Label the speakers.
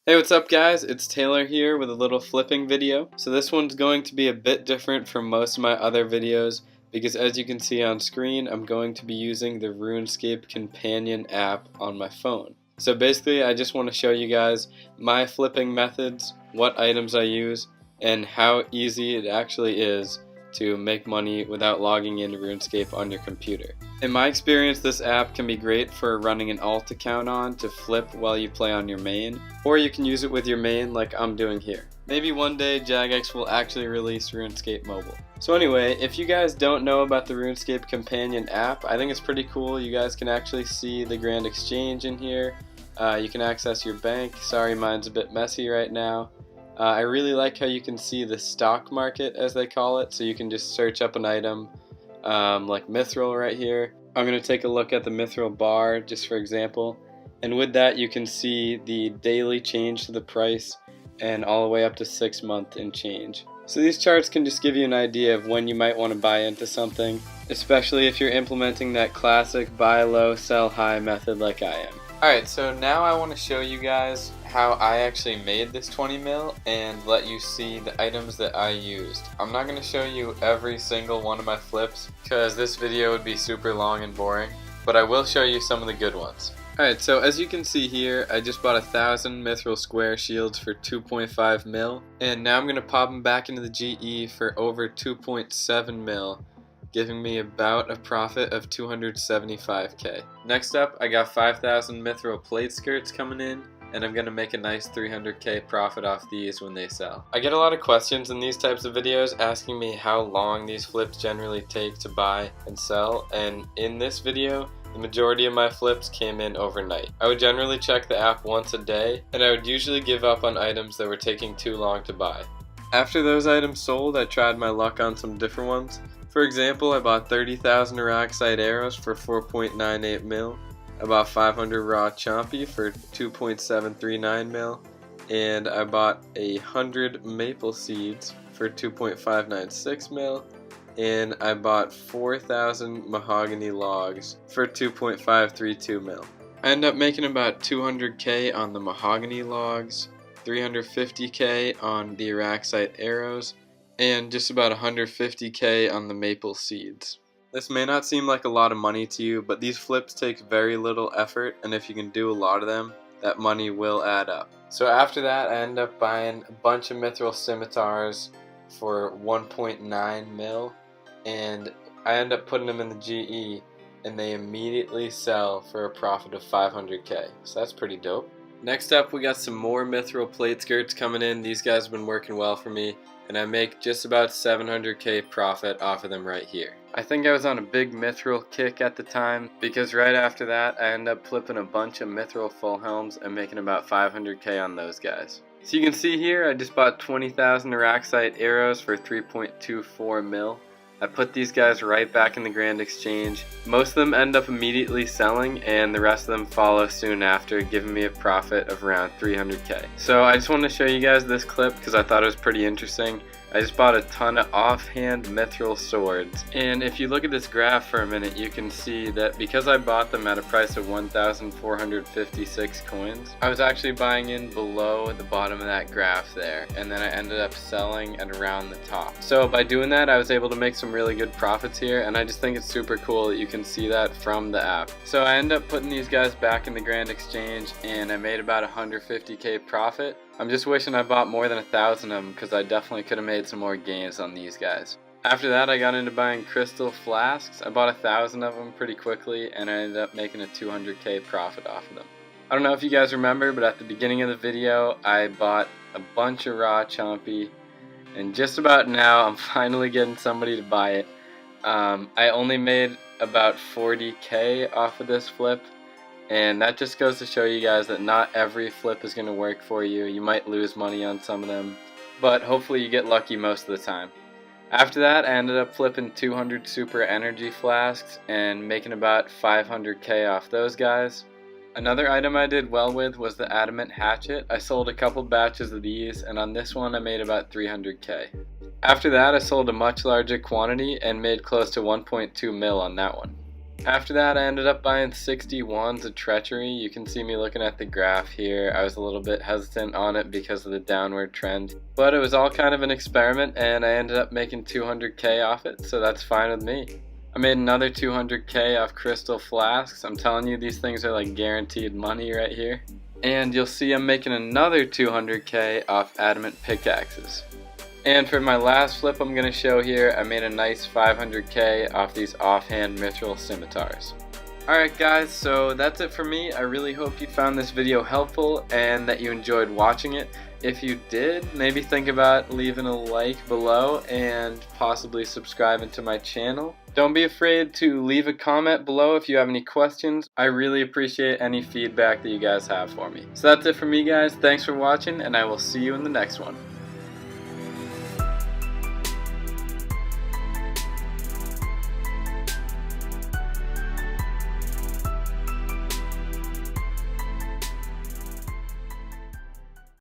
Speaker 1: Hey, what's up guys? It's Taylor here with a little flipping video. So this one's going to be a bit different from most of my other videos because as you can see on screen, I'm going to be using the Runescape companion app on my phone. So basically I just want to show you guys my flipping methods, what items I use, and how easy it actually is to make money without logging into Runescape on your computer. In my experience, this app can be great for running an alt account on to flip while you play on your main, or you can use it with your main like I'm doing here. Maybe one day Jagex will actually release Runescape Mobile. So anyway, if you guys don't know about the Runescape companion app, I think it's pretty cool. You guys can actually see the Grand Exchange in here. You can access your bank. Sorry, mine's a bit messy right now. I really like how you can see the stock market, as they call it, so you can just search up an item like Mithril right here. I'm going to take a look at the Mithril bar just for example, and with that you can see the daily change to the price and all the way up to 6 month and change. So these charts can just give you an idea of when you might want to buy into something, especially if you're implementing that classic buy low sell high method like I am. Alright, so now I want to show you guys how I actually made this 20 mil and let you see the items that I used. I'm not going to show you every single one of my flips because this video would be super long and boring, but I will show you some of the good ones. Alright, so as you can see here, I just bought 1,000 Mithril Square Shields for 2.5 mil, and now I'm going to pop them back into the GE for over 2.7 mil. Giving me about a profit of 275k. Next up, I got 5,000 Mithril Plate Skirts coming in, and I'm gonna make a nice 300k profit off these when they sell. I get a lot of questions in these types of videos asking me how long these flips generally take to buy and sell, and in this video, the majority of my flips came in overnight. I would generally check the app once a day, and I would usually give up on items that were taking too long to buy. After those items sold, I tried my luck on some different ones. For example, I bought 30,000 Araxite arrows for 4.98 mil, I bought 500 raw Chompy for 2.739 mil, and I bought 100 maple seeds for 2.596 mil, and I bought 4,000 mahogany logs for 2.532 mil. I ended up making about 200k on the mahogany logs, 350k on the Araxite arrows, and just about 150k on the maple seeds. This may not seem like a lot of money to you, but these flips take very little effort, and if you can do a lot of them, that money will add up. So after that, I ended up buying a bunch of Mithril Scimitars for 1.9 mil, and I ended up putting them in the GE, and they immediately sell for a profit of 500k, so that's pretty dope. Next up, we got some more Mithril Plate Skirts coming in. These guys have been working well for me, and I make just about 700k profit off of them right here. I think I was on a big Mithril kick at the time, because right after that I ended up flipping a bunch of Mithril Full Helms and making about 500k on those guys. So you can see here I just bought 20,000 Araxite arrows for 3.24 mil. I put these guys right back in the Grand Exchange. Most of them end up immediately selling, and the rest of them follow soon after, giving me a profit of around 300k. So I just wanted to show you guys this clip because I thought it was pretty interesting. I just bought a ton of offhand Mithril swords, and if you look at this graph for a minute, you can see that because I bought them at a price of 1,456 coins, I was actually buying in below the bottom of that graph there, and then I ended up selling at around the top. So by doing that, I was able to make some really good profits here, and I just think it's super cool that you can see that from the app. So I ended up putting these guys back in the Grand Exchange, and I made about 150k profit. I'm just wishing I bought more than 1,000 of them because I definitely could have made some more gains on these guys. After that, I got into buying crystal flasks. I bought 1,000 of them pretty quickly, and I ended up making a 200k profit off of them. I don't know if you guys remember, but at the beginning of the video I bought a bunch of raw Chompy, and just about now I'm finally getting somebody to buy it. I only made about 40k off of this flip, and that just goes to show you guys that not every flip is going to work for you. You might lose money on some of them, but hopefully you get lucky most of the time. After that, I ended up flipping 200 super energy flasks and making about 500k off those guys. Another item I did well with was the adamant hatchet. I sold a couple batches of these, and on this one I made about 300k. After that, I sold a much larger quantity and made close to 1.2 mil on that one. After that, I ended up buying 61s of Treachery. You can see me looking at the graph here. I was a little bit hesitant on it because of the downward trend, but it was all kind of an experiment, and I ended up making 200k off it, so that's fine with me. I made another 200k off Crystal Flasks. I'm telling you, these things are like guaranteed money right here. And you'll see I'm making another 200k off Adamant Pickaxes. And for my last flip I'm going to show here, I made a nice 500k off these offhand Mithril Scimitars. Alright guys, so that's it for me. I really hope you found this video helpful and that you enjoyed watching it. If you did, maybe think about leaving a like below and possibly subscribing to my channel. Don't be afraid to leave a comment below if you have any questions. I really appreciate any feedback that you guys have for me. So that's it for me guys. Thanks for watching, and I will see you in the next one.